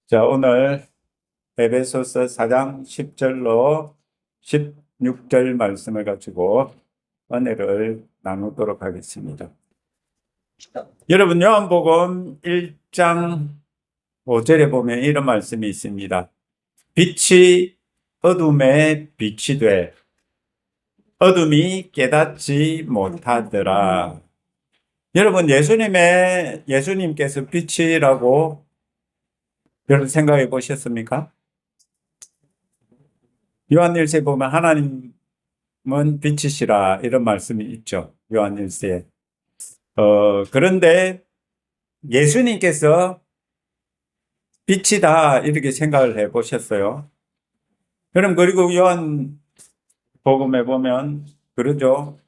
자, 오늘 에베소서 4장 10절로 16절 말씀을 가지고 은혜를 나누도록 하겠습니다. 여러분, 요한복음 1장 5절에 보면 이런 말씀이 있습니다. 빛이 어둠에 빛이 돼 어둠이 깨닫지 못하더라. 여러분, 예수님께서 빛이라고 여러분 생각해 보셨습니까? 요한일서에 보면 하나님은 빛이시라 이런 말씀이 있죠. 요한일서에. 그런데 예수님께서 빛이다 이렇게 생각을 해 보셨어요. 그럼 그리고 요한복음에 보면 그러죠.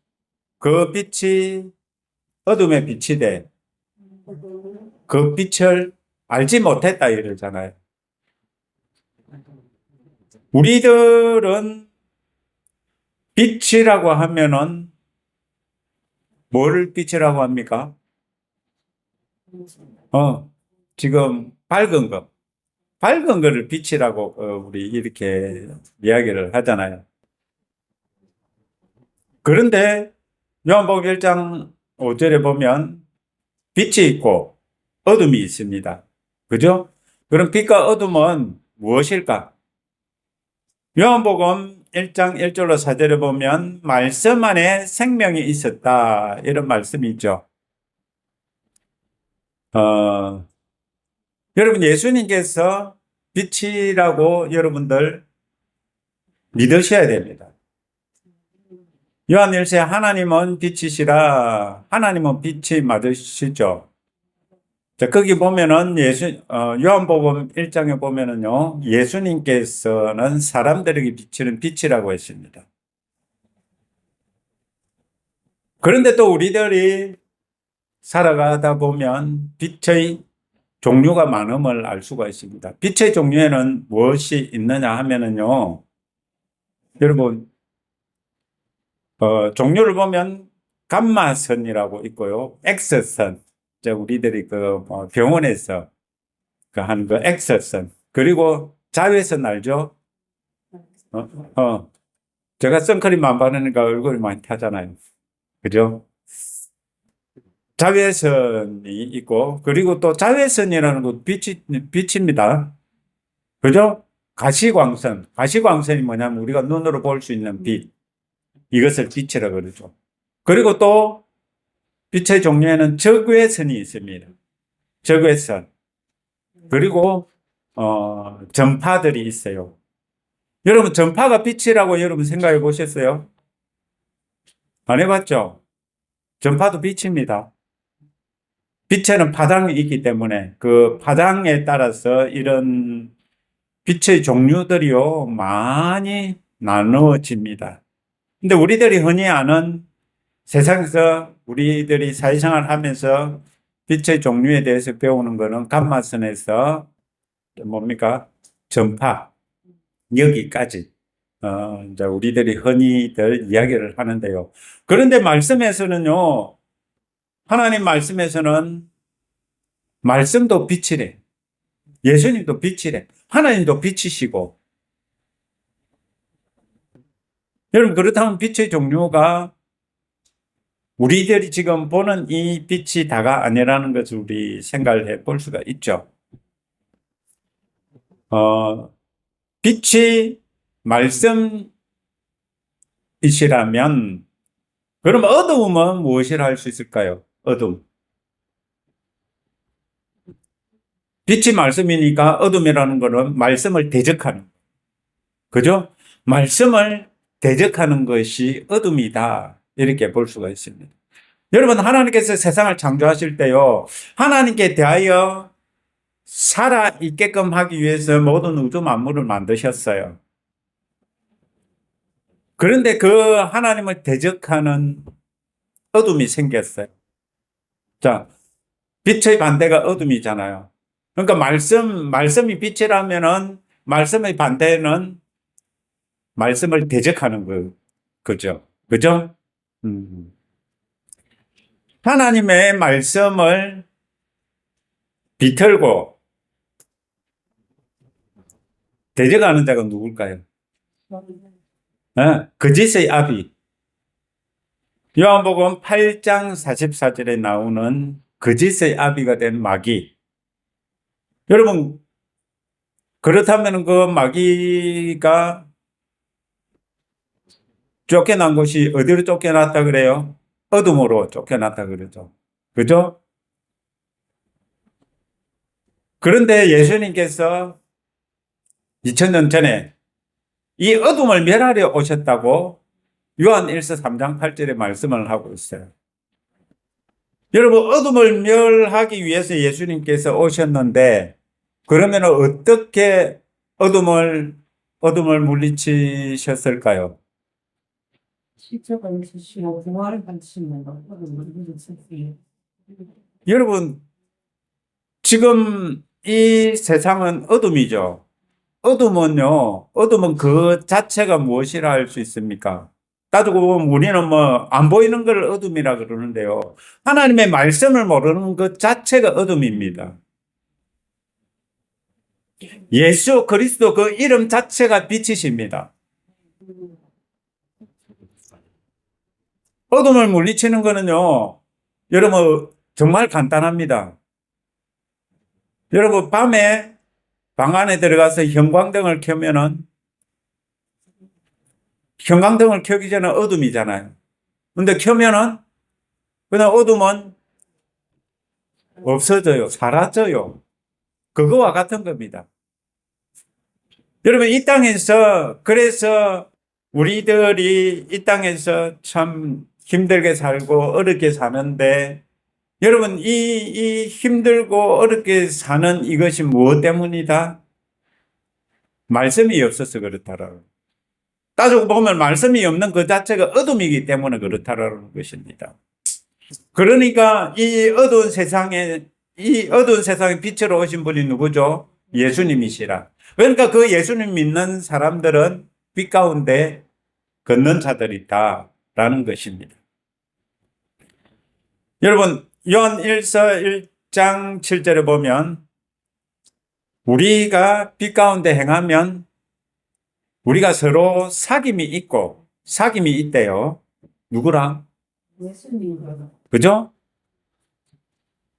그 빛이 어둠의 빛이 돼 그 빛을 알지 못했다 이러잖아요. 우리들은 빛이라고 하면은 뭘 빛이라고 합니까? 지금 밝은 거. 밝은 거를 빛이라고 우리 이렇게 이야기를 하잖아요. 그런데 요한복음 1장 5절에 보면 빛이 있고 어둠이 있습니다. 그죠? 그럼 빛과 어둠은 무엇일까? 요한복음 1장 1절로 4절에 보면 말씀 안에 생명이 있었다 이런 말씀이 있죠. 여러분, 예수님께서 빛이라고 여러분들 믿으셔야 됩니다. 요한일서에 하나님은 빛이시라. 하나님은 빛이 맞으시죠. 자, 거기 보면은 요한복음 1장에 보면은요, 예수님께서는 사람들에게 비치는 빛이라고 했습니다. 그런데 또 우리들이 살아가다 보면 빛의 종류가 많음을 알 수가 있습니다. 빛의 종류에는 무엇이 있느냐 하면은요, 여러분, 종류를 보면 감마선이라고 있고요, X선. 우리들이 병원에서 하는 X선. 그리고 자외선 알죠? 제가 선크림 안 바르니까 얼굴이 많이 타잖아요. 그죠? 자외선이 있고, 그리고 또 자외선이라는 거 빛입니다. 그죠? 가시광선. 가시광선이 뭐냐면 우리가 눈으로 볼 수 있는 빛. 이것을 빛이라고 그러죠. 그리고 또 빛의 종류에는 적외선이 있습니다. 적외선. 그리고, 전파들이 있어요. 여러분, 전파가 빛이라고 여러분 생각해 보셨어요? 안 해봤죠? 전파도 빛입니다. 빛에는 파장이 있기 때문에 그 파장에 따라서 이런 빛의 종류들이요, 많이 나누어집니다. 근데 우리들이 흔히 아는 세상에서 우리들이 사회생활 하면서 빛의 종류에 대해서 배우는 거는 감마선에서 뭡니까? 전파. 여기까지. 이제 우리들이 흔히들 이야기를 하는데요. 그런데 말씀에서는요, 하나님 말씀에서는 말씀도 빛이래. 예수님도 빛이래. 하나님도 빛이시고. 여러분, 그렇다면 빛의 종류가 우리들이 지금 보는 이 빛이 다가 아니라는 것을 우리 생각을 해볼 수가 있죠. 빛이 말씀이시라면, 그럼 어두움은 무엇이라 할 수 있을까요? 어둠. 빛이 말씀이니까 어둠이라는 것은 말씀을 대적하는, 그죠? 말씀을 대적하는 것이 어둠이다. 이렇게 볼 수가 있습니다. 여러분, 하나님께서 세상을 창조하실 때요, 하나님께 대하여 살아있게끔 하기 위해서 모든 우주 만물을 만드셨어요. 그런데 그 하나님을 대적하는 어둠이 생겼어요. 자, 빛의 반대가 어둠이잖아요. 그러니까 말씀이 빛이라면은 말씀의 반대는 말씀을 대적하는 거죠. 그죠? 음. 하나님의 말씀을 비틀고 대적하는 자가 누굴까요? 거짓의 아비. 요한복음 8장 44절에 나오는 거짓의 아비가 된 마귀. 여러분, 그렇다면 그 마귀가 쫓겨난 곳이 어디로 쫓겨났다 그래요? 어둠으로 쫓겨났다 그러죠. 그죠? 그런데 예수님께서 2000년 전에 이 어둠을 멸하려 오셨다고 요한 1서 3장 8절에 말씀을 하고 있어요. 여러분, 어둠을 멸하기 위해서 예수님께서 오셨는데, 그러면 어떻게 어둠을 물리치셨을까요? 십자가에 지시고 부활을 받으시는 거. 여러분, 지금 이 세상은 어둠이죠. 어둠은 그 자체가 무엇이라 할 수 있습니까? 따지고 보면 우리는 뭐 안 보이는 걸 어둠이라 그러는데요. 하나님의 말씀을 모르는 것 자체가 어둠입니다. 예수 그리스도 그 이름 자체가 빛이십니다. 어둠을 물리치는 거는요, 여러분 정말 간단합니다. 여러분 밤에 방 안에 들어가서 형광등을 켜면은 형광등을 켜기 전에 어둠이잖아요. 근데 켜면은 그냥 어둠은 없어져요. 사라져요. 그거와 같은 겁니다. 여러분 이 땅에서 그래서 우리들이 이 땅에서 참 힘들게 살고 어렵게 사는데 여러분 이 힘들고 어렵게 사는 이것이 무엇 때문이다? 말씀이 없어서 그렇다라고. 따지고 보면 말씀이 없는 그 자체가 어둠이기 때문에 그렇다라는 것입니다. 그러니까 이 어두운 세상에 빛으로 오신 분이 누구죠? 예수님이시라. 그러니까 그 예수님 믿는 사람들은 빛 가운데 걷는 자들이다라는 것입니다. 여러분 요한 1서 1장 7절에 보면 우리가 빛 가운데 행하면 우리가 서로 사귐이 있대요. 누구랑? 예수님과. 그죠?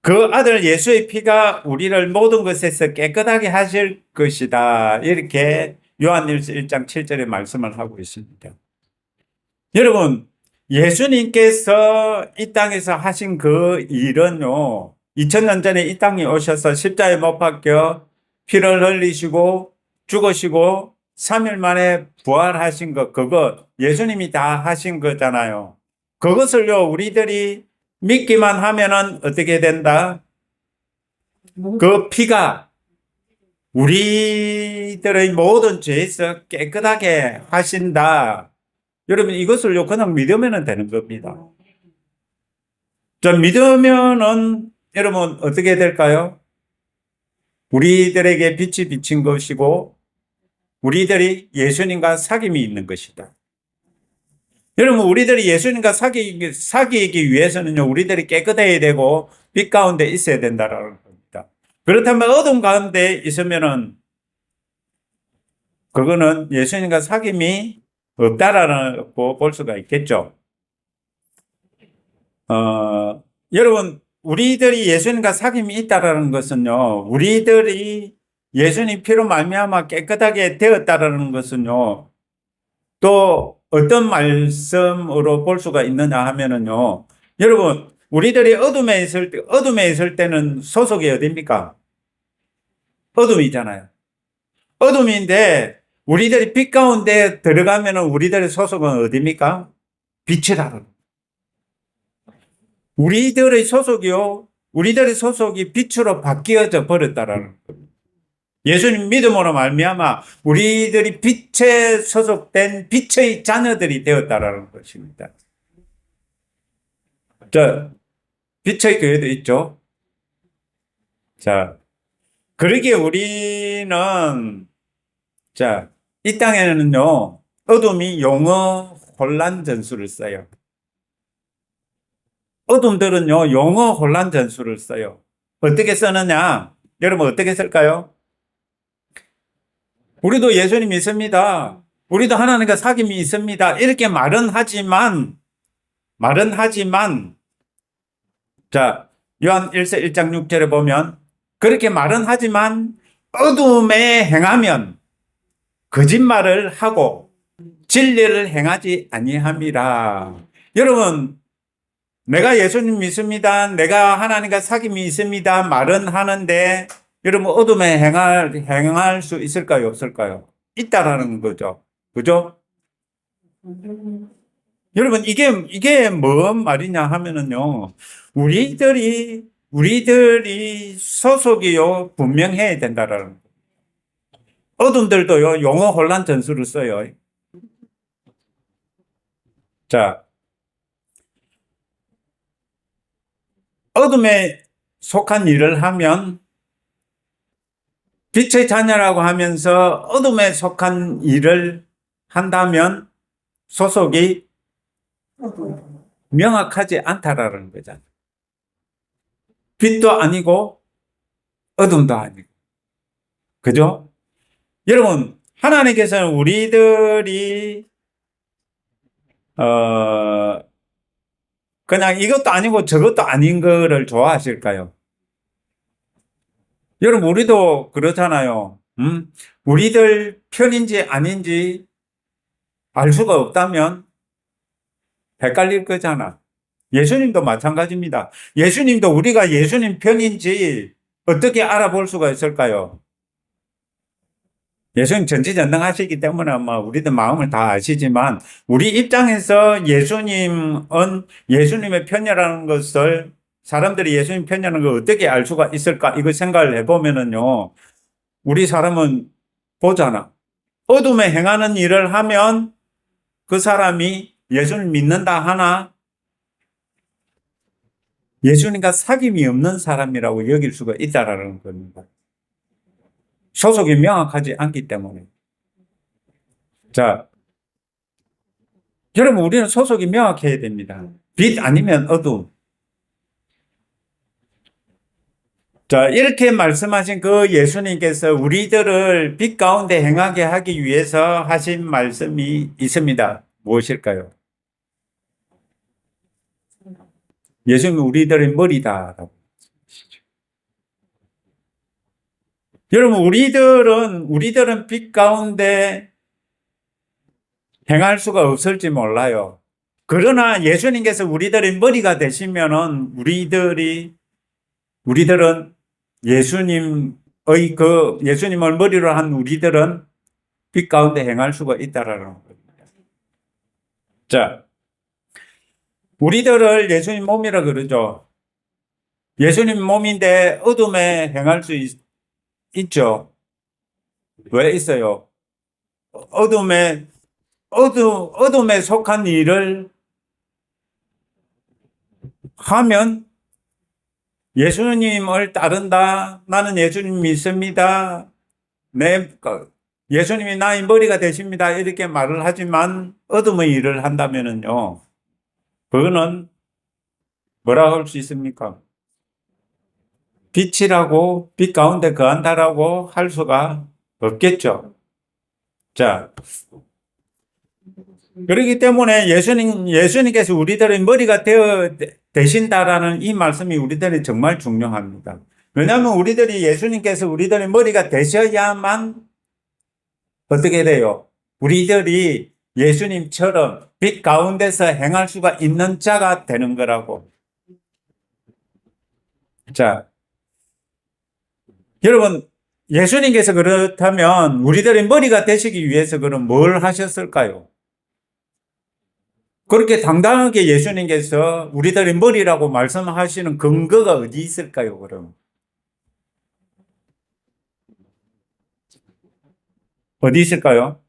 그 아들 예수의 피가 우리를 모든 것에서 깨끗하게 하실 것이다. 이렇게 요한일서 1장 7절에 말씀을 하고 있습니다. 여러분, 예수님께서 이 땅에서 하신 그 일은요, 2000년 전에 이 땅에 오셔서 십자가에 못 박혀 피를 흘리시고 죽으시고 3일 만에 부활하신 것, 그거 예수님이 다 하신 거잖아요. 그것을요, 우리들이 믿기만 하면은 어떻게 된다? 그 피가 우리들의 모든 죄에서 깨끗하게 하신다. 여러분, 이것을요, 그냥 믿으면 되는 겁니다. 자, 믿으면은 여러분, 어떻게 될까요? 우리들에게 빛이 비친 것이고, 우리들이 예수님과 사귐이 있는 것이다. 여러분, 우리들이 예수님과 사귀기 위해서는요, 우리들이 깨끗해야 되고, 빛 가운데 있어야 된다라는 겁니다. 그렇다면 어둠 가운데 있으면은, 그거는 예수님과 사귐이 없다라고 볼 수가 있겠죠. 여러분, 우리들이 예수님과 사귐이 있다라는 것은요, 우리들이 예수님 피로 말미암아 깨끗하게 되었다라는 것은요, 또 어떤 말씀으로 볼 수가 있느냐 하면은요, 여러분, 우리들이 어둠에 있을 때는 소속이 어디입니까? 어둠이잖아요. 어둠인데, 우리들이 빛 가운데 들어가면은 우리들의 소속은 어디입니까? 빛이라는. 우리들의 소속이 빛으로 바뀌어져 버렸다라는 겁니다. 예수님 믿음으로 말미암아 우리들이 빛에 소속된 빛의 자녀들이 되었다라는 것입니다. 자, 빛의 교회도 있죠. 자, 그러기에 우리는 이 땅에는요, 어둠이 용어 혼란 전술을 써요. 어둠들은요, 용어 혼란 전술을 써요. 어떻게 쓰느냐? 여러분 어떻게 쓸까요? 우리도 예수님 믿습니다. 우리도 하나님과 사귐이 있습니다. 이렇게 말은 하지만, 자, 요한 1서 1장 6절에 보면, 그렇게 말은 하지만, 어둠에 행하면, 거짓말을 하고, 진리를 행하지 아니함이라. 여러분, 내가 예수님 믿습니다. 내가 하나님과 사귐이 있습니다. 말은 하는데, 여러분, 어둠에 행할 수 있을까요? 없을까요? 있다라는 거죠. 그죠? 여러분, 이게 뭔 말이냐 하면은요, 우리들이 소속이요, 분명해야 된다라는 거예요. 어둠들도요, 용어 혼란 전술을 써요. 자, 어둠에 속한 일을 하면, 빛의 자녀라고 하면서 어둠에 속한 일을 한다면 소속이 명확하지 않다라는 거잖아요. 빛도 아니고 어둠도 아니고. 그죠? 여러분, 하나님께서는 우리들이 그냥 이것도 아니고 저것도 아닌 거를 좋아하실까요? 여러분, 우리도 그렇잖아요. 우리들 편인지 아닌지 알 수가 없다면 헷갈릴 거잖아. 예수님도 마찬가지입니다. 예수님도 우리가 예수님 편인지 어떻게 알아볼 수가 있을까요? 예수님 전지전능하시기 때문에 우리들 마음을 다 아시지만 우리 입장에서 예수님은 예수님의 편이라는 것을 사람들이 예수님 편이라는 걸 어떻게 알 수가 있을까? 이거 생각을 해보면은요, 우리 사람은 보잖아. 어둠에 행하는 일을 하면 그 사람이 예수님 믿는다 하나 예수님과 사귐이 없는 사람이라고 여길 수가 있다라는 겁니다. 소속이 명확하지 않기 때문에. 자, 여러분, 우리는 소속이 명확해야 됩니다. 빛 아니면 어둠. 자, 이렇게 말씀하신 그 예수님께서 우리들을 빛 가운데 행하게 하기 위해서 하신 말씀이 있습니다. 무엇일까요? 예수님은 우리들의 머리다라고. 여러분, 우리들은 빛 가운데 행할 수가 없을지 몰라요. 그러나 예수님께서 우리들의 머리가 되시면은 우리들은 예수님을 머리로 한 우리들은 빛 가운데 행할 수가 있다라는 겁니다. 자, 우리들을 예수님 몸이라 그러죠. 예수님 몸인데 어둠에 행할 수 있죠. 왜 있어요? 어둠에 속한 일을 하면 예수님을 따른다. 나는 예수님 믿습니다. 예수님이 나의 머리가 되십니다. 이렇게 말을 하지만 어둠의 일을 한다면은요. 그거는 뭐라고 할 수 있습니까? 빛이라고, 빛 가운데 거한다라고 할 수가 없겠죠. 자, 그렇기 때문에 예수님께서 우리들의 머리가 되신다라는 이 말씀이 우리들이 정말 중요합니다. 왜냐하면 예수님께서 우리들의 머리가 되셔야만 어떻게 돼요? 우리들이 예수님처럼 빛 가운데서 행할 수가 있는 자가 되는 거라고. 자, 여러분, 예수님께서 그렇다면 우리들의 머리가 되시기 위해서 그럼 뭘 하셨을까요? 그렇게 당당하게 예수님께서 우리들의 머리라고 말씀하시는 근거가 어디 있을까요, 그럼? 어디 있을까요?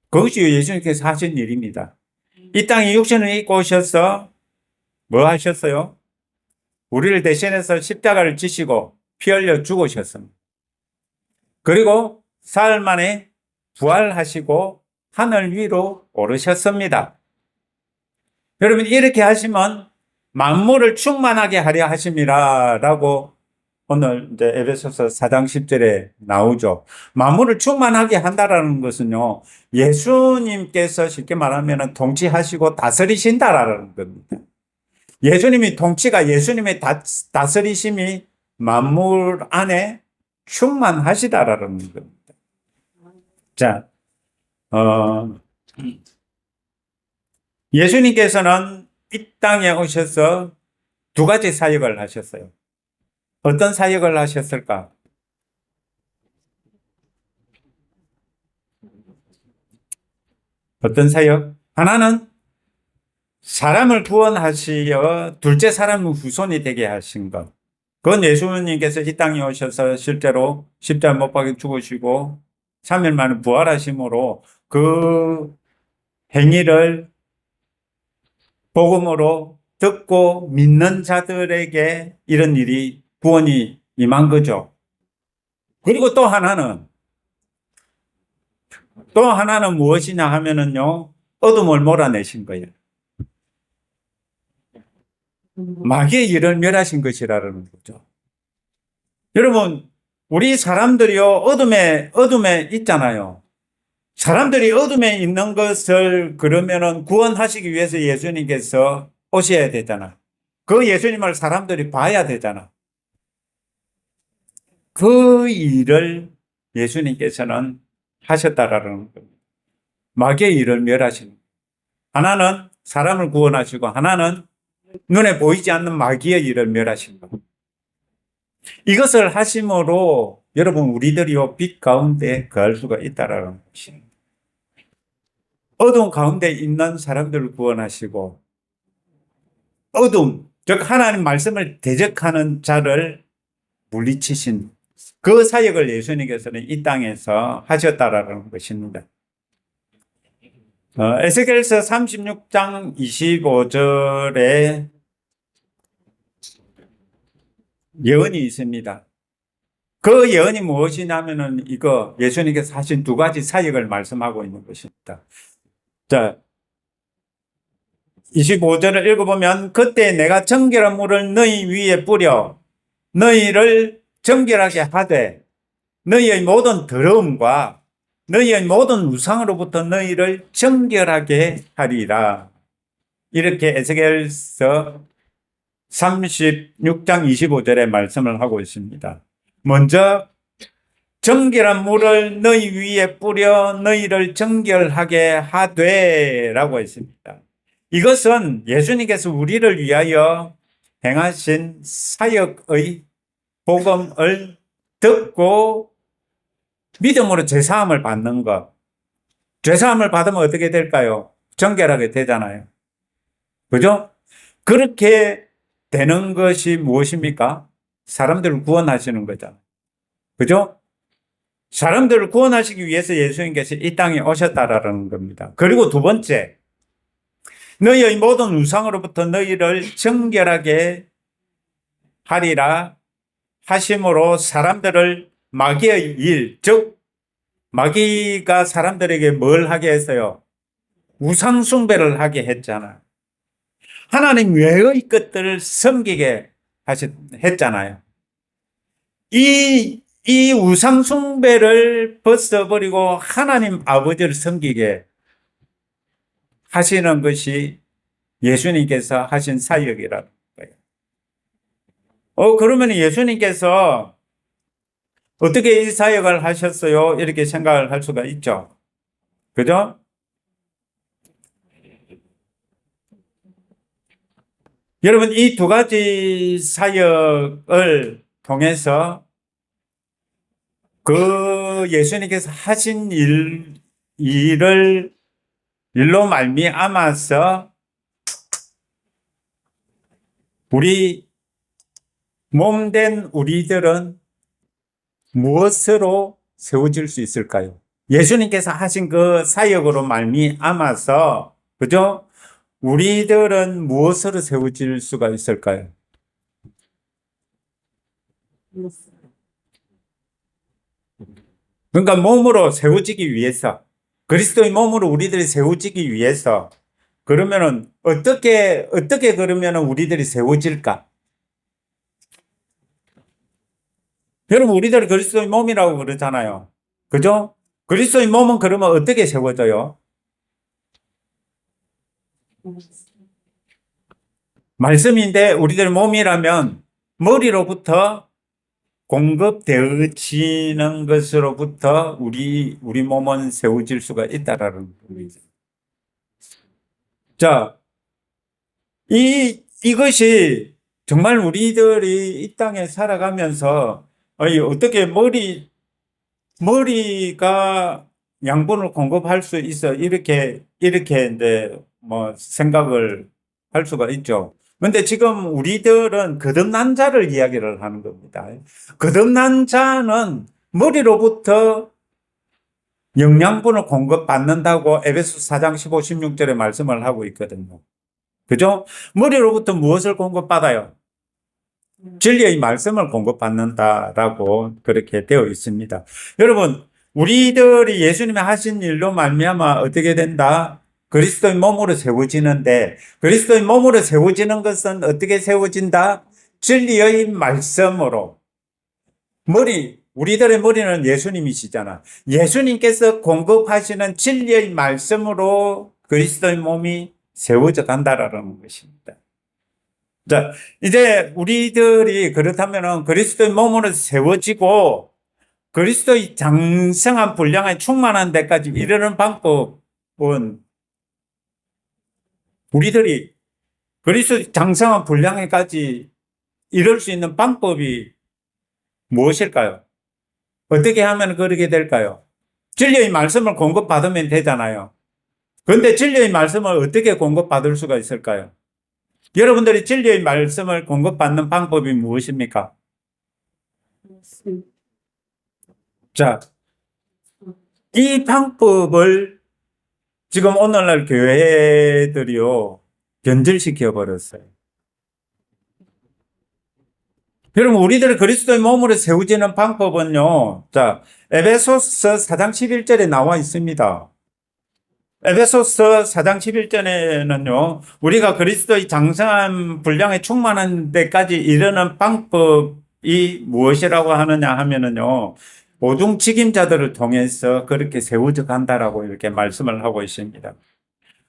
그것이 예수님께서 하신 일입니다. 이 땅에 육신을 입고 오셔서 뭐 하셨어요? 우리를 대신해서 십자가를 지시고 피 흘려 죽으셨습니다. 그리고 사흘 만에 부활하시고 하늘 위로 오르셨습니다. 여러분, 이렇게 하시면 만물을 충만하게 하려 하심이라고 오늘 이제 에베소서 4장 10절에 나오죠. 만물을 충만하게 한다라는 것은요, 예수님께서 쉽게 말하면 통치하시고 다스리신다라는 겁니다. 예수님이 통치가 예수님의 다스리심이 만물 안에 충만하시다라는 겁니다. 자, 예수님께서는 이 땅에 오셔서 두 가지 사역을 하셨어요. 어떤 사역을 하셨을까? 어떤 사역? 하나는 사람을 구원하시어 둘째 사람의 후손이 되게 하신 것. 그건 예수님께서 이 땅에 오셔서 실제로 십자가 못 박혀 죽으시고 3일 만에 부활하심으로 그 행위를 복음으로 듣고 믿는 자들에게 이런 일이 구원이 임한 거죠. 그리고 또 하나는 무엇이냐 하면은요, 어둠을 몰아내신 거예요. 마귀의 일을 멸하신 것이라는 거죠. 여러분, 우리 사람들이요, 어둠에 있잖아요. 사람들이 어둠에 있는 것을 그러면은 구원하시기 위해서 예수님께서 오셔야 되잖아. 그 예수님을 사람들이 봐야 되잖아. 그 일을 예수님께서는 하셨다라는 겁니다. 마귀의 일을 멸하시는. 하나는 사람을 구원하시고 하나는 눈에 보이지 않는 마귀의 일을 멸하신 것. 이것을 하심으로 여러분 우리들이요 빛 가운데 거할 수가 있다라는 것입니다. 어두운 가운데 있는 사람들을 구원하시고 어둠, 즉 하나님 말씀을 대적하는 자를 물리치신 그 사역을 예수님께서는 이 땅에서 하셨다라는 것입니다. 에스겔서 36장 25절에 예언이 있습니다. 그 예언이 무엇이냐면은 이거 예수님께서 하신 두 가지 사역을 말씀하고 있는 것입니다. 자, 25절을 읽어보면 그때 내가 정결한 물을 너희 위에 뿌려 너희를 정결하게 하되 너희의 모든 더러움과 너희의 모든 우상으로부터 너희를 정결하게 하리라. 이렇게 에스겔서 36장 25절에 말씀을 하고 있습니다. 먼저 정결한 물을 너희 위에 뿌려 너희를 정결하게 하되 라고 했습니다. 이것은 예수님께서 우리를 위하여 행하신 사역의 복음을 듣고 믿음으로 죄사함을 받는 것. 죄사함을 받으면 어떻게 될까요? 정결하게 되잖아요. 그죠? 그렇게 되는 것이 무엇입니까? 사람들을 구원하시는 거잖아요. 그죠? 사람들을 구원하시기 위해서 예수님께서 이 땅에 오셨다라는 겁니다. 그리고 두 번째, 너희의 모든 우상으로부터 너희를 정결하게 하리라 하심으로 사람들을 마귀의 일, 즉 마귀가 사람들에게 뭘 하게 했어요? 우상 숭배를 하게 했잖아요. 하나님 외의 것들을 섬기게 했잖아요. 이 우상 숭배를 벗어버리고 하나님 아버지를 섬기게 하시는 것이 예수님께서 하신 사역이라는 거예요. 그러면 예수님께서 어떻게 이 사역을 하셨어요? 이렇게 생각을 할 수가 있죠. 그죠? 여러분, 이 두 가지 사역을 통해서 그 예수님께서 하신 일로 말미암아서 우리 몸된 우리들은 무엇으로 세워질 수 있을까요? 예수님께서 하신 그 사역으로 말미암아서 그죠? 우리들은 무엇으로 세워질 수가 있을까요? 그러니까 몸으로 세워지기 위해서 그리스도의 몸으로 우리들이 세워지기 위해서 그러면은 어떻게 그러면은 우리들이 세워질까? 여러분, 우리들이 그리스도의 몸이라고 그러잖아요. 그죠? 그리스도의 몸은 그러면 어떻게 세워져요? 말씀인데 우리들 몸이라면 머리로부터 공급되어지는 것으로부터 우리 몸은 세워질 수가 있다라는 거죠. 자, 이것이 정말 우리들이 이 땅에 살아가면서 어떻게 머리가 양분을 공급할 수 있어 이렇게 이제 뭐 생각을 할 수가 있죠. 근데 지금 우리들은 거듭난 자를 이야기를 하는 겁니다. 거듭난 자는 머리로부터 영양분을 공급받는다고 에베소 4장 15, 16절에 말씀을 하고 있거든요. 그죠? 머리로부터 무엇을 공급받아요? 진리의 말씀을 공급받는다라고 그렇게 되어 있습니다. 여러분, 우리들이 예수님이 하신 일로 말미암아 어떻게 된다? 그리스도의 몸으로 세워지는데, 그리스도의 몸으로 세워지는 것은 어떻게 세워진다? 진리의 말씀으로. 우리들의 머리는 예수님이시잖아. 예수님께서 공급하시는 진리의 말씀으로 그리스도의 몸이 세워져 간다라는 것입니다. 자, 이제 우리들이 그렇다면은 그리스도의 몸으로 세워지고 그리스도의 장성한 분량에 충만한 데까지 이르는 방법은 우리들이 그리스도의 장성한 분량에까지 이룰 수 있는 방법이 무엇일까요? 어떻게 하면 그렇게 될까요? 진리의 말씀을 공급받으면 되잖아요. 그런데 진리의 말씀을 어떻게 공급받을 수가 있을까요? 여러분들이 진리의 말씀을 공급받는 방법이 무엇입니까? 자, 이 방법을 지금 오늘날 교회들이요, 변질시켜 버렸어요. 여러분, 우리들이 그리스도의 몸으로 세워지는 방법은요, 자, 에베소서 4장 11절에 나와 있습니다. 에베소서 4장 11절에는요, 우리가 그리스도의 장성한 분량에 충만한 데까지 이르는 방법이 무엇이라고 하느냐 하면은요, 오중 책임자들을 통해서 그렇게 세워져 간다라고 이렇게 말씀을 하고 있습니다.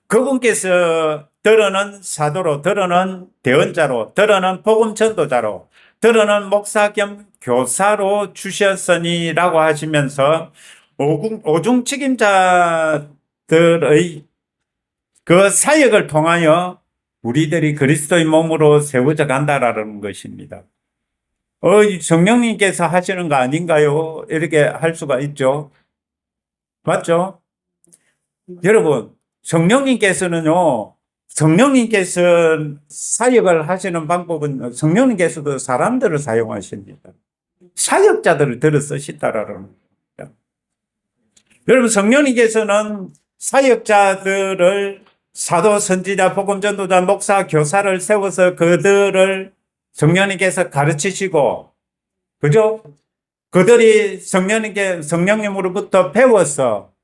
그분께서 들어는 사도로, 들어는 대언자로, 들어는 복음 전도자로, 들어는 목사 겸 교사로 주셨으니라고 하시면서 오중 책임자들의 그 사역을 통하여 우리들이 그리스도의 몸으로 세워져 간다라는 것입니다. 성령님께서 하시는 거 아닌가요? 이렇게 할 수가 있죠. 맞죠? 여러분, 성령님께서 사역을 하시는 방법은 성령님께서도 사람들을 사용하십니다. 사역자들을 들어 쓰시다라는 겁니다. 여러분, 성령님께서는 사역자들을 사도, 선지자, 복음 전도자, 목사, 교사를 세워서 그들을 성령님께서 가르치시고, 그죠? 그들이 성령님으로부터 배워서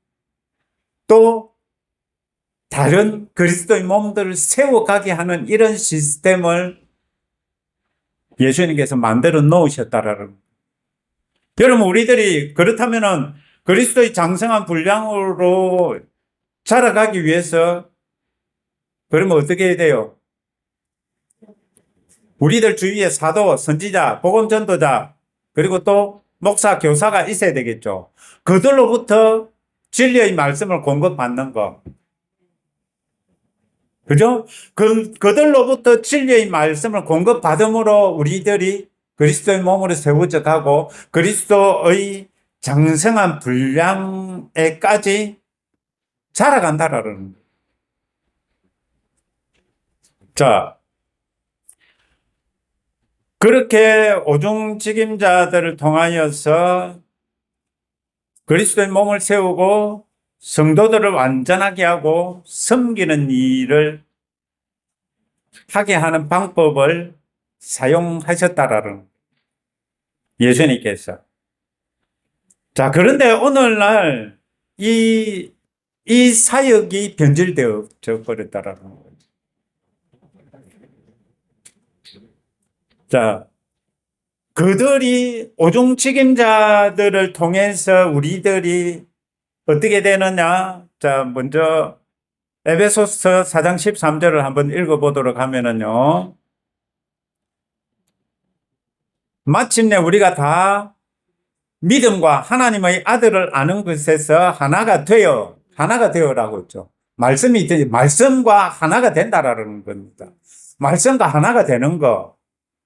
또 다른 그리스도의 몸들을 세워가게 하는 이런 시스템을 예수님께서 만들어 놓으셨다라는. 여러분, 우리들이 그렇다면은 그리스도의 장성한 분량으로 자라가기 위해서 그러면 어떻게 해야 돼요? 우리들 주위에 사도, 선지자, 복음 전도자, 그리고 또 목사, 교사가 있어야 되겠죠. 그들로부터 진리의 말씀을 공급받는 것. 그죠? 그들로부터 진리의 말씀을 공급받음으로 우리들이 그리스도의 몸으로 세워져 가고 그리스도의 장성한 분량에까지 자라간다라는. 자, 그렇게 오중직임자들을 통하여서 그리스도의 몸을 세우고 성도들을 완전하게 하고 섬기는 일을 하게 하는 방법을 사용하셨다라는 예수님께서. 자, 그런데 오늘날 이 사역이 변질되어 버렸다라는 거예요. 자, 그들이 오중 책임자들을 통해서 우리들이 어떻게 되느냐? 자, 먼저 에베소서 4장 13절을 한번 읽어보도록 하면은요. 마침내 우리가 다 믿음과 하나님의 아들을 아는 것에서 하나가 되어라고 했죠. 말씀과 하나가 된다라는 겁니다. 말씀과 하나가 되는 거.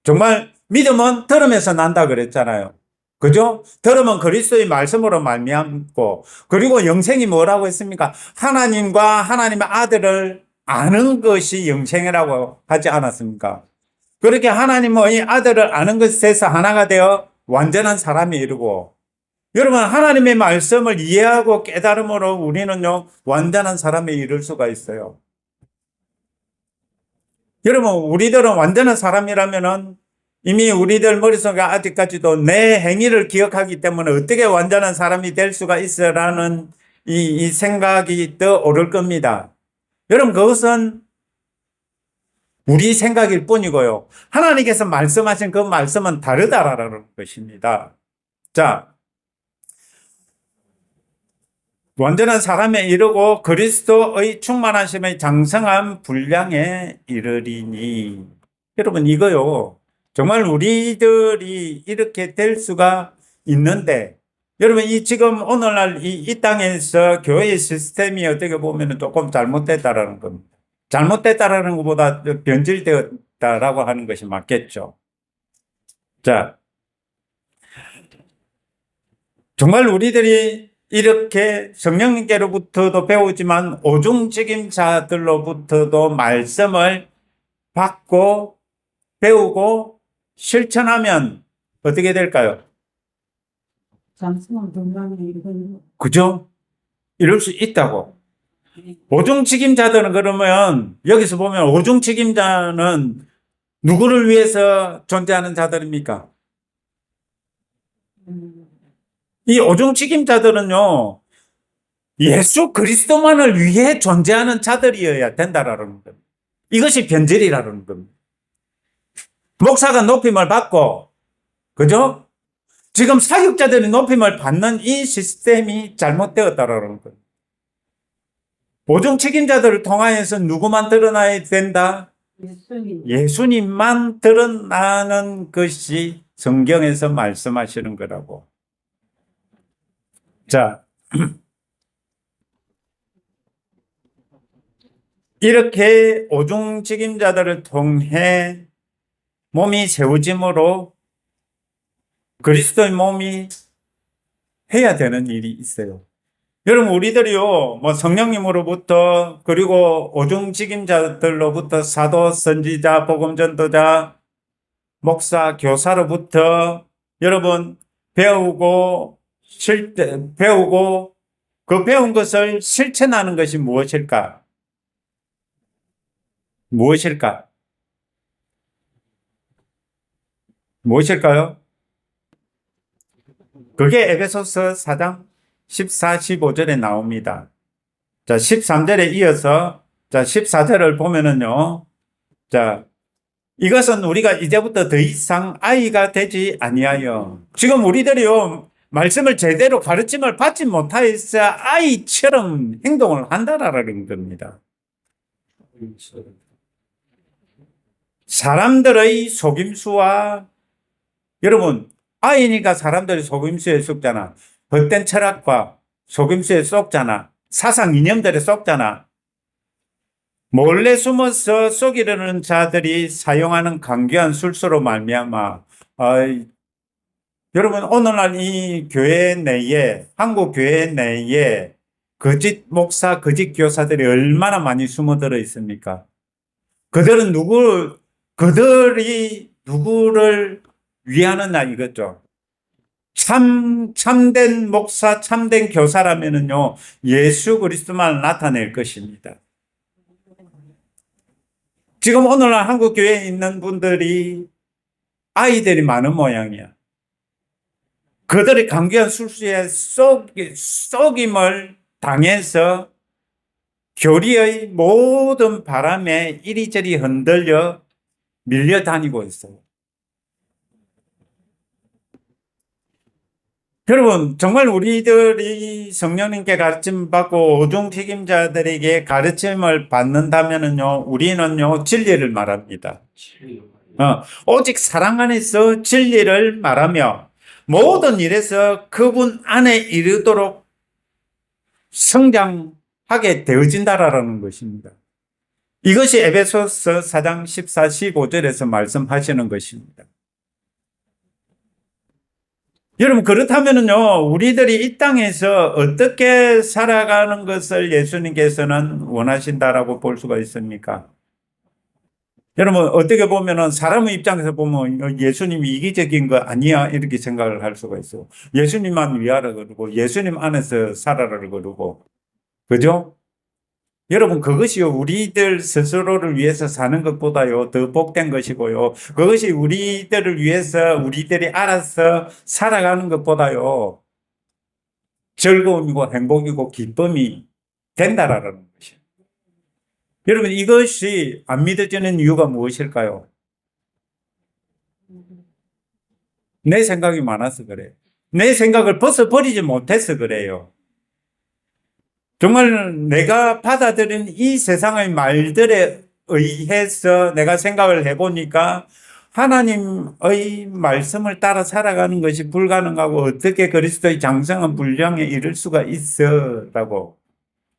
정말 믿음은 들음에서 난다 그랬잖아요. 그죠? 들음은 그리스도의 말씀으로 말미암고, 그리고 영생이 뭐라고 했습니까? 하나님과 하나님의 아들을 아는 것이 영생이라고 하지 않았습니까? 그렇게 하나님의 아들을 아는 것에서 하나가 되어 완전한 사람이 이루고, 여러분, 하나님의 말씀을 이해하고 깨달음으로 우리는요, 완전한 사람이 이룰 수가 있어요. 여러분, 우리들은 완전한 사람이라면은 이미 우리들 머릿속에 아직까지도 내 행위를 기억하기 때문에 어떻게 완전한 사람이 될 수가 있어라는 이 생각이 떠오를 겁니다. 여러분, 그것은 우리 생각일 뿐이고요. 하나님께서 말씀하신 그 말씀은 다르다라는 것입니다. 자, 완전한 사람에 이르고 그리스도의 충만하심의 장성한 분량에 이르리니. 여러분, 이거요. 정말 우리들이 이렇게 될 수가 있는데, 여러분, 지금 오늘날 이 땅에서 교회의 시스템이 어떻게 보면 조금 잘못됐다라는 겁니다. 잘못됐다라는 것보다 변질되었다라고 하는 것이 맞겠죠. 자, 정말 우리들이 이렇게 성령님께로부터도 배우지만 오중책임자들로부터도 말씀을 받고 배우고 실천하면 어떻게 될까요? 장성한 분량이 이런 그죠? 이럴 수 있다고. 오중책임자들은 그러면 여기서 보면 오중책임자는 누구를 위해서 존재하는 자들입니까? 이 오중책임자들은요, 예수 그리스도만을 위해 존재하는 자들이어야 된다라는 겁니다. 이것이 변질이라는 겁니다. 목사가 높임을 받고, 그죠? 지금 사역자들이 높임을 받는 이 시스템이 잘못되었다라는 거예요. 오중책임자들을 통하여서 누구만 드러나야 된다? 예수님만 드러나는 것이 성경에서 말씀하시는 거라고. 자, 이렇게 오중책임자들을 통해 몸이 세워짐으로 그리스도의 몸이 해야 되는 일이 있어요. 여러분, 우리들이요, 뭐 성령님으로부터, 그리고 오중책임자들로부터 사도, 선지자, 복음전도자, 목사, 교사로부터 여러분 배우고 그 배운 것을 실천하는 것이 무엇일까? 무엇일까? 무엇일까요? 그게 에베소서 4장 14, 15절에 나옵니다. 자, 13절에 이어서, 자, 14절을 보면은요, 자, 이것은 우리가 이제부터 더 이상 아이가 되지 아니하여. 지금 우리들이요, 말씀을 제대로 가르침을 받지 못하여서 아이처럼 행동을 한다라는 겁니다. 사람들의 속임수와, 여러분, 아이니까 사람들이 속임수에 속잖아. 헛된 철학과 속임수에 속잖아. 사상 이념들에 속잖아. 몰래 숨어서 속이려는 자들이 사용하는 강교한 술수로 말미암아. 여러분, 오늘날 이 교회 내에, 한국 교회 내에 거짓 목사, 거짓 교사들이 얼마나 많이 숨어들어 있습니까? 그들이 누구를 위하느냐 이거죠. 참된 목사, 참된 교사라면은요, 예수 그리스도만 나타낼 것입니다. 지금 오늘날 한국 교회에 있는 분들이 아이들이 많은 모양이야. 그들이 강교한 술수에 속임을 당해서 교리의 모든 바람에 이리저리 흔들려 밀려다니고 있어요. 여러분, 정말 우리들이 성령님께 가르침 받고 오중 책임자들에게 가르침을 받는다면은요, 우리는요, 진리를 말합니다. 오직 사랑 안에서 진리를 말하며 모든 일에서 그분 안에 이르도록 성장하게 되어진다라는 것입니다. 이것이 에베소서 4장 14, 15절에서 말씀하시는 것입니다. 여러분, 그렇다면은요, 우리들이 이 땅에서 어떻게 살아가는 것을 예수님께서는 원하신다라고 볼 수가 있습니까? 여러분, 어떻게 보면은 사람의 입장에서 보면 예수님이 이기적인 거 아니야? 이렇게 생각을 할 수가 있어요. 예수님만 위하라 그러고, 예수님 안에서 살아라 그러고, 그죠? 여러분, 그것이요, 우리들 스스로를 위해서 사는 것보다요, 더 복된 것이고요. 그것이 우리들을 위해서 우리들이 알아서 살아가는 것보다요, 즐거움이고 행복이고 기쁨이 된다라는 것이에요. 여러분, 이것이 안 믿어지는 이유가 무엇일까요? 내 생각이 많아서 그래요. 내 생각을 벗어버리지 못해서 그래요. 정말 내가 받아들인 이 세상의 말들에 의해서 내가 생각을 해보니까 하나님의 말씀을 따라 살아가는 것이 불가능하고 어떻게 그리스도의 장성한 분량에 이를 수가 있어 라고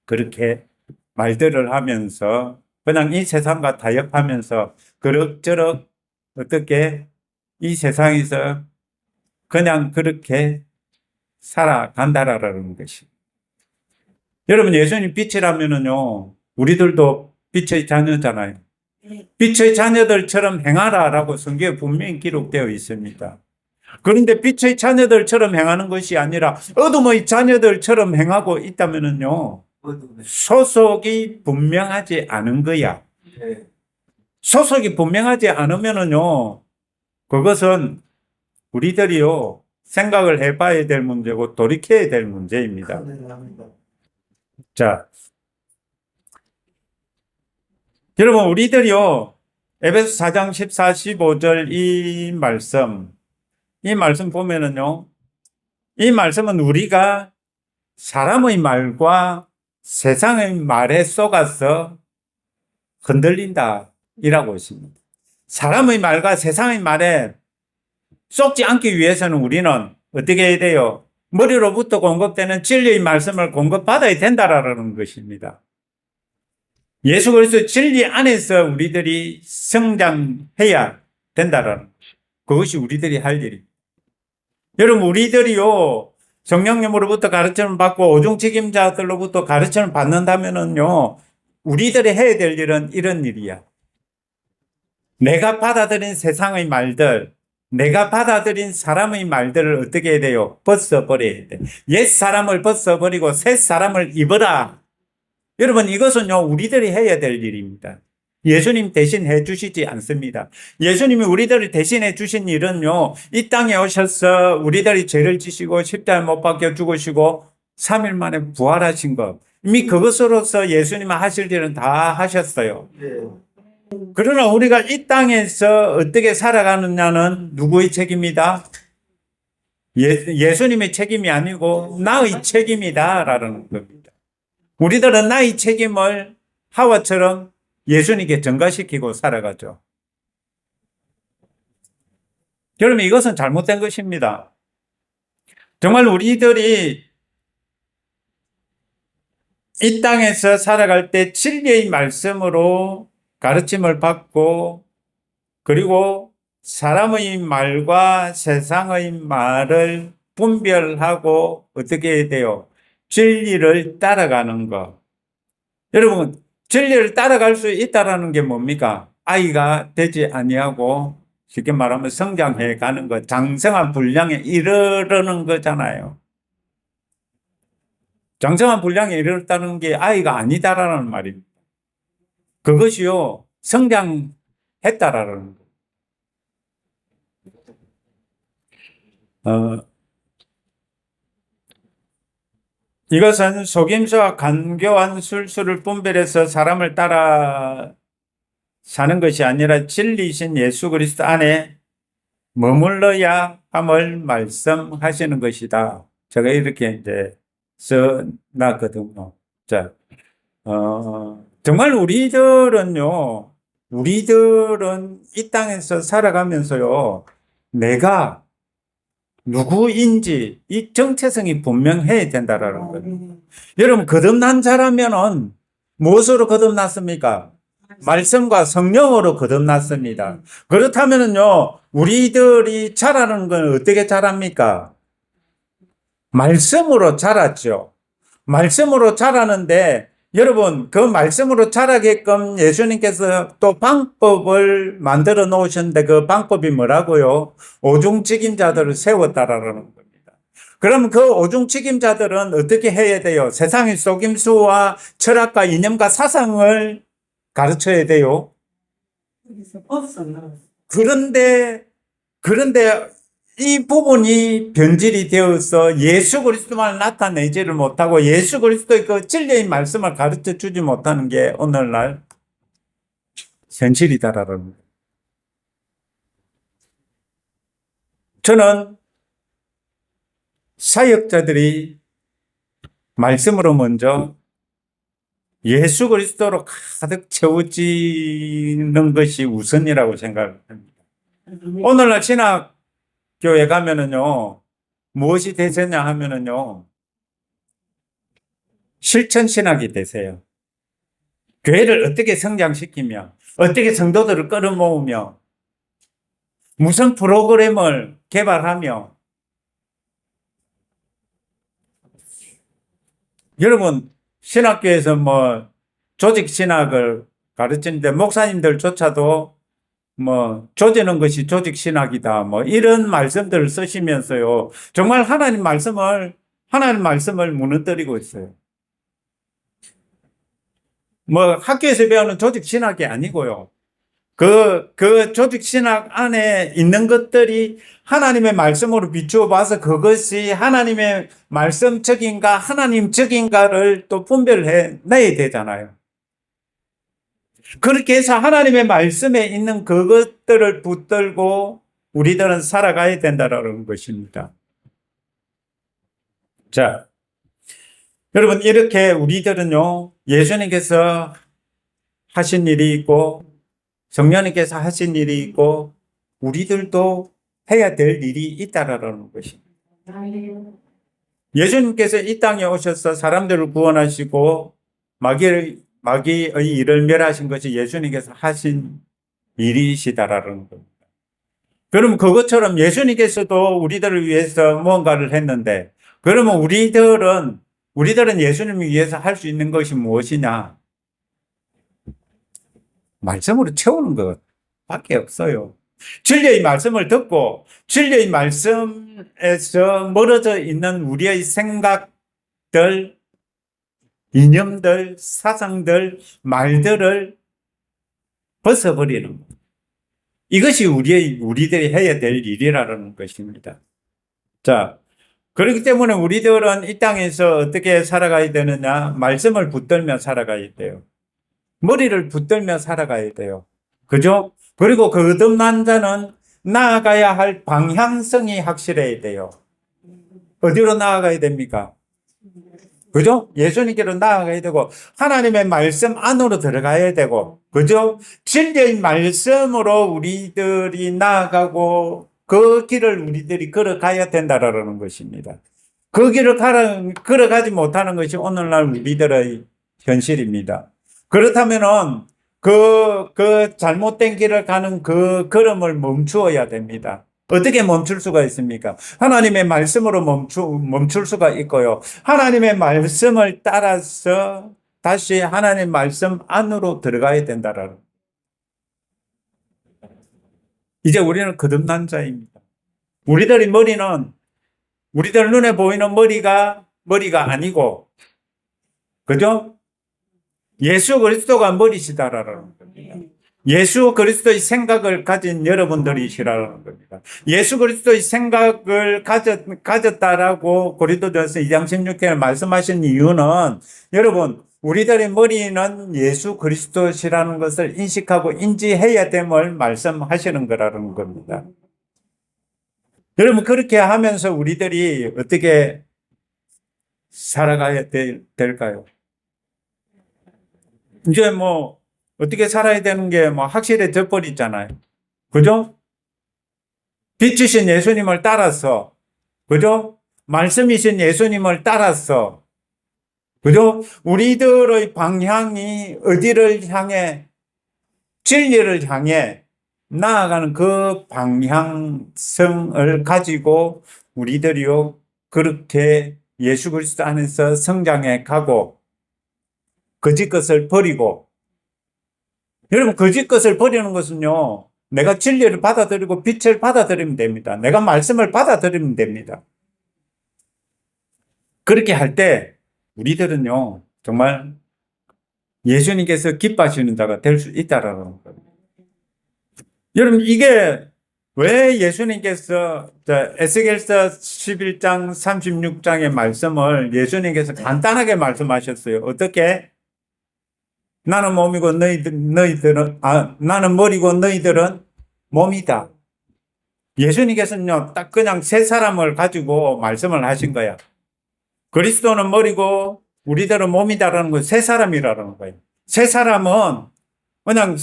그렇게 말들을 하면서 그냥 이 세상과 타협하면서 그럭저럭 어떻게 이 세상에서 그냥 그렇게 살아간다라는 것이. 여러분, 예수님 빛이라면은요, 우리들도 빛의 자녀잖아요. 빛의 자녀들처럼 행하라라고 성경에 분명히 기록되어 있습니다. 그런데 빛의 자녀들처럼 행하는 것이 아니라 어둠의 자녀들처럼 행하고 있다면은요, 소속이 분명하지 않은 거야. 소속이 분명하지 않으면은요, 그것은 우리들이요, 생각을 해봐야 될 문제고 돌이켜야 될 문제입니다. 자, 여러분, 우리들이요, 에베소 4장 14, 15절 이 말씀 보면은요, 이 말씀은 우리가 사람의 말과 세상의 말에 속아서 흔들린다, 이라고 있습니다. 사람의 말과 세상의 말에 속지 않기 위해서는 우리는 어떻게 해야 돼요? 머리로부터 공급되는 진리의 말씀을 공급받아야 된다라는 것입니다. 예수 그리스도 진리 안에서 우리들이 성장해야 된다라는 그것이 우리들이 할 일입니다. 여러분, 우리들이요, 성령님으로부터 가르침을 받고 오중 책임자들로부터 가르침을 받는다면은요, 우리들이 해야 될 일은 이런 일이야. 내가 받아들인 세상의 말들, 내가 받아들인 사람의 말들을 어떻게 해야 돼요? 벗어버려야 돼. 옛 사람을 벗어버리고 새 사람을 입어라. 여러분, 이것은요, 우리들이 해야 될 일입니다. 예수님 대신 해주시지 않습니다. 예수님이 우리들을 대신해 주신 일은요, 이 땅에 오셔서 우리들이 죄를 지시고 십자가에 못 박혀 죽으시고 3일 만에 부활하신 것. 이미 그것으로서 예수님이 하실 일은 다 하셨어요. 그러나 우리가 이 땅에서 어떻게 살아가느냐는 누구의 책임이다? 예수님의 책임이 아니고 나의 책임이다라는 겁니다. 우리들은 나의 책임을 하와처럼 예수님께 전가시키고 살아가죠. 여러분, 이것은 잘못된 것입니다. 정말 우리들이 이 땅에서 살아갈 때 진리의 말씀으로 가르침을 받고 그리고 사람의 말과 세상의 말을 분별하고 어떻게 해야 돼요? 진리를 따라가는 것. 여러분, 진리를 따라갈 수 있다라는 게 뭡니까? 아이가 되지 아니하고 쉽게 말하면 성장해 가는 것, 장성한 분량에 이르르는 거잖아요. 장성한 분량에 이르렀다는 게 아이가 아니다라는 말입니다. 그것이요, 성장했다라는 거. 이것은 속임수와 간교한 술수를 분별해서 사람을 따라 사는 것이 아니라 진리이신 예수 그리스도 안에 머물러야 함을 말씀하시는 것이다. 제가 이렇게 이제 써놨거든요. 자, 정말 우리들은 이 땅에서 살아가면서요, 내가 누구인지 이 정체성이 분명해야 된다라는 거예요. 여러분, 거듭난 자라면은 무엇으로 거듭났습니까? 말씀과 성령으로 거듭났습니다. 그렇다면은요, 우리들이 자라는 건 어떻게 자랍니까? 말씀으로 자랐죠. 말씀으로 자라는데, 여러분, 그 말씀으로 자라게끔 예수님께서 또 방법을 만들어 놓으셨는데 그 방법이 뭐라고요? 오중직임자들을 세웠다라는 겁니다. 그럼 그 오중직임자들은 어떻게 해야 돼요? 세상의 속임수와 철학과 이념과 사상을 가르쳐야 돼요. 여기서 벗어나. 그런데 이 부분이 변질이 되어서 예수 그리스도만 나타내지를 못하고 예수 그리스도의 그 진리의 말씀을 가르쳐 주지 못하는 게 오늘날 현실이다라는 거예요. 저는 사역자들이 말씀으로 먼저 예수 그리스도로 가득 채워지는 것이 우선이라고 생각합니다. 오늘날 신학교에 가면은요, 무엇이 되세냐 하면은요, 실천 신학이 되세요. 교회를 어떻게 성장시키며, 어떻게 성도들을 끌어모으며, 무슨 프로그램을 개발하며, 여러분, 신학교에서 뭐, 조직 신학을 가르치는데, 목사님들조차도 뭐, 조지는 것이 조직 신학이다. 뭐, 이런 말씀들을 쓰시면서요, 정말 하나님 말씀을 무너뜨리고 있어요. 뭐, 학교에서 배우는 조직 신학이 아니고요. 그 조직 신학 안에 있는 것들이 하나님의 말씀으로 비추어 봐서 그것이 하나님의 말씀적인가 하나님적인가를 또 분별해 내야 되잖아요. 그렇게 해서 하나님의 말씀에 있는 그것들을 붙들고 우리들은 살아가야 된다는 것입니다. 자, 여러분, 이렇게 우리들은요, 예수님께서 하신 일이 있고 성령님께서 하신 일이 있고 우리들도 해야 될 일이 있다라는 것입니다. 예수님께서 이 땅에 오셔서 사람들을 구원하시고 마귀의 일을 멸하신 것이 예수님께서 하신 일이시다라는 겁니다. 그럼 그것처럼 예수님께서도 우리들을 위해서 무언가를 했는데 그러면 우리들은 예수님을 위해서 할 수 있는 것이 무엇이냐? 말씀으로 채우는 것밖에 없어요. 진리의 말씀을 듣고 진리의 말씀에서 멀어져 있는 우리의 생각들, 이념들, 사상들, 말들을 벗어버리는 것. 이것이 우리들이 해야 될 일이라는 것입니다. 자, 그렇기 때문에 우리들은 이 땅에서 어떻게 살아가야 되느냐? 말씀을 붙들며 살아가야 돼요. 머리를 붙들며 살아가야 돼요. 그죠? 그리고 거듭난 자는 나아가야 할 방향성이 확실해야 돼요. 어디로 나아가야 됩니까? 그죠? 예수님께로 나아가야 되고 하나님의 말씀 안으로 들어가야 되고 그죠? 진리의 말씀으로 우리들이 나아가고 그 길을 우리들이 걸어가야 된다라는 것입니다. 그 길을 걸어가지 못하는 것이 오늘날 우리들의 현실입니다. 그렇다면은 그 잘못된 길을 가는 그 걸음을 멈추어야 됩니다. 어떻게 멈출 수가 있습니까? 하나님의 말씀으로 멈출 수가 있고요. 하나님의 말씀을 따라서 다시 하나님의 말씀 안으로 들어가야 된다라는. 이제 우리는 거듭난 자입니다. 우리들 눈에 보이는 머리가 아니고, 그죠? 예수 그리스도가 머리시다라는 겁니다. 예수 그리스도의 생각을 가진 여러분들이시라는 겁니다. 예수 그리스도의 생각을 가졌다라고 고린도전서 2장 16절에 말씀하신 이유는 여러분 우리들의 머리는 예수 그리스도시라는 것을 인식하고 인지해야 됨을 말씀하시는 거라는 겁니다. 여러분, 그렇게 하면서 우리들이 어떻게 살아가야 될까요? 이제 뭐, 어떻게 살아야 되는 게 뭐 확실해져 버리잖아요. 그죠? 빛이신 예수님을 따라서, 그죠? 말씀이신 예수님을 따라서, 그죠? 우리들의 방향이 어디를 향해, 진리를 향해 나아가는 그 방향성을 가지고 우리들이요, 그렇게 예수 그리스도 안에서 성장해 가고, 거짓 것을 버리고, 여러분, 거짓 것을 버리는 것은요, 내가 진리를 받아들이고 빛을 받아들이면 됩니다. 내가 말씀을 받아들이면 됩니다. 그렇게 할 때, 우리들은요, 정말 예수님께서 기뻐하시는 자가 될 수 있다라는 거예요. 여러분, 이게 왜 예수님께서 에스겔서 11장 36장의 말씀을 예수님께서 간단하게 말씀하셨어요. 어떻게? 나는 몸이고 나는 머리고 너희들은 몸이다. 예수님께서는요, 딱 그냥 세 사람을 가지고 말씀을 하신 거야. 그리스도는 머리고 우리들은 몸이다라는 거, 세 사람이라는 거예요. 세 사람은 그냥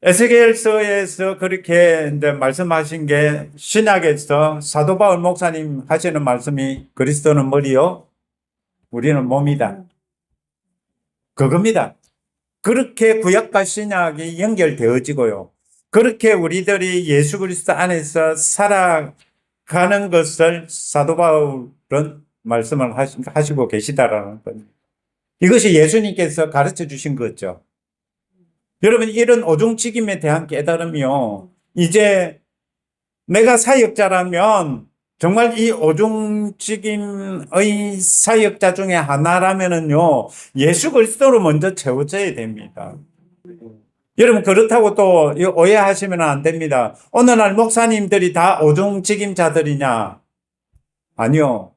에스겔서에서 그렇게 이제 말씀하신 게 신약에서 사도 바울 목사님 하시는 말씀이 그리스도는 머리요, 우리는 몸이다. 그겁니다. 그렇게 구약과 신약이 연결되어지고요. 그렇게 우리들이 예수 그리스도 안에서 살아가는 것을 사도 바울은 말씀을 하시고 계시다라는 겁니다. 이것이 예수님께서 가르쳐 주신 거죠. 여러분, 이런 오중직임에 대한 깨달음이요, 이제 내가 사역자라면 정말 이 오중직임의 사역자 중에 하나라면은요, 예수 그리스도로 먼저 채워져야 됩니다. 여러분, 그렇다고 또 오해하시면 안 됩니다. 어느 날 목사님들이 다 오중직임자들이냐? 아니요.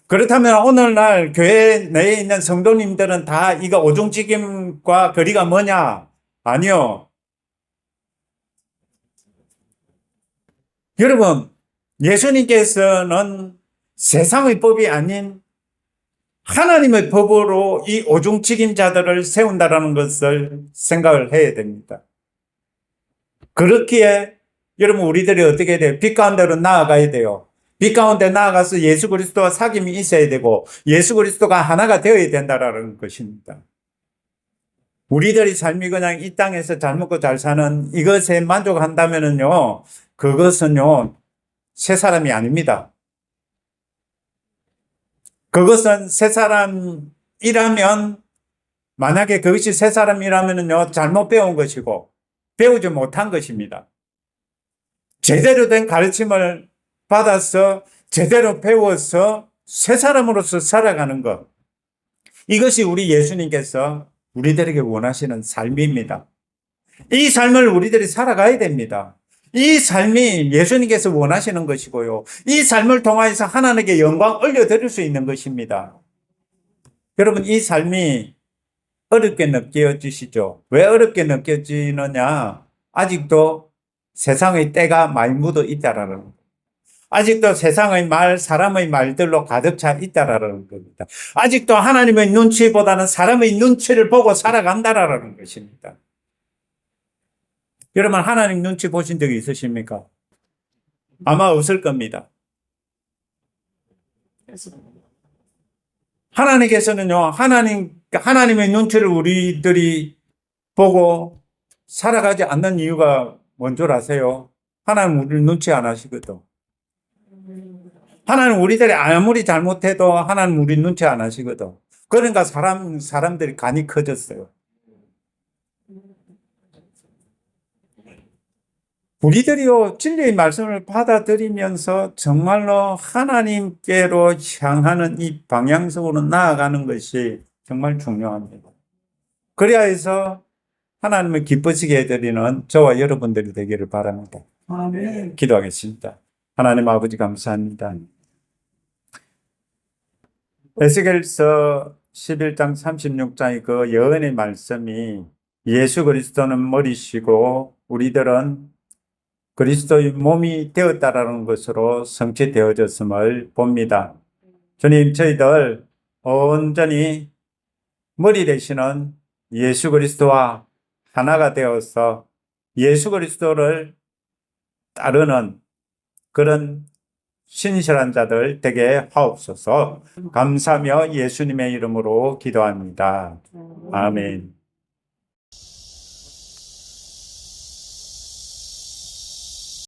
그렇다면 오늘날 교회 내에 있는 성도님들은 다 이거 오중직임과 거리가 뭐냐? 아니요. 여러분, 예수님께서는 세상의 법이 아닌 하나님의 법으로 이 오중직임자들을 세운다라는 것을 생각을 해야 됩니다. 그렇기에 여러분, 우리들이 어떻게 돼요? 빛 가운데로 나아가야 돼요. 빛 가운데 나아가서 예수 그리스도와 사귐이 있어야 되고 예수 그리스도가 하나가 되어야 된다라는 것입니다. 우리들이 삶이 그냥 이 땅에서 잘 먹고 잘 사는 이것에 만족한다면은요, 그것은요, 새 사람이 아닙니다. 그것은 새 사람이라면, 만약에 그것이 새 사람이라면은요, 잘못 배운 것이고, 배우지 못한 것입니다. 제대로 된 가르침을 받아서, 제대로 배워서, 새 사람으로서 살아가는 것. 이것이 우리 예수님께서 우리들에게 원하시는 삶입니다. 이 삶을 우리들이 살아가야 됩니다. 이 삶이 예수님께서 원하시는 것이고요. 이 삶을 통하여서 하나님께 영광 올려드릴 수 있는 것입니다. 여러분, 이 삶이 어렵게 느껴지시죠? 왜 어렵게 느껴지느냐? 아직도 세상의 때가 많이 묻어 있다라는 겁니다. 아직도 세상의 말, 사람의 말들로 가득 차 있다라는 겁니다. 아직도 하나님의 눈치보다는 사람의 눈치를 보고 살아간다라는 것입니다. 여러분, 하나님 눈치 보신 적이 있으십니까? 아마 없을 겁니다. 하나님께서는요, 하나님의 눈치를 우리들이 보고 살아가지 않는 이유가 뭔 줄 아세요? 하나님 우리를 눈치 안 하시거든. 하나님 우리들이 아무리 잘못해도 하나님 우리 눈치 안 하시거든. 그러니까 사람들이 간이 커졌어요. 우리들이요, 진리의 말씀을 받아들이면서 정말로 하나님께로 향하는 이 방향성으로 나아가는 것이 정말 중요합니다. 그래야 해서 하나님을 기쁘시게 해드리는 저와 여러분들이 되기를 바랍니다. 아멘. 기도하겠습니다. 하나님 아버지 감사합니다. 에스겔서 11장 36장의 그 예언의 말씀이 예수 그리스도는 머리시고 우리들은 그리스도의 몸이 되었다라는 것으로 성취되어졌음을 봅니다. 주님, 저희들 온전히 머리 되시는 예수 그리스도와 하나가 되어서 예수 그리스도를 따르는 그런 신실한 자들 되게 하옵소서. 감사하며 예수님의 이름으로 기도합니다. 아멘.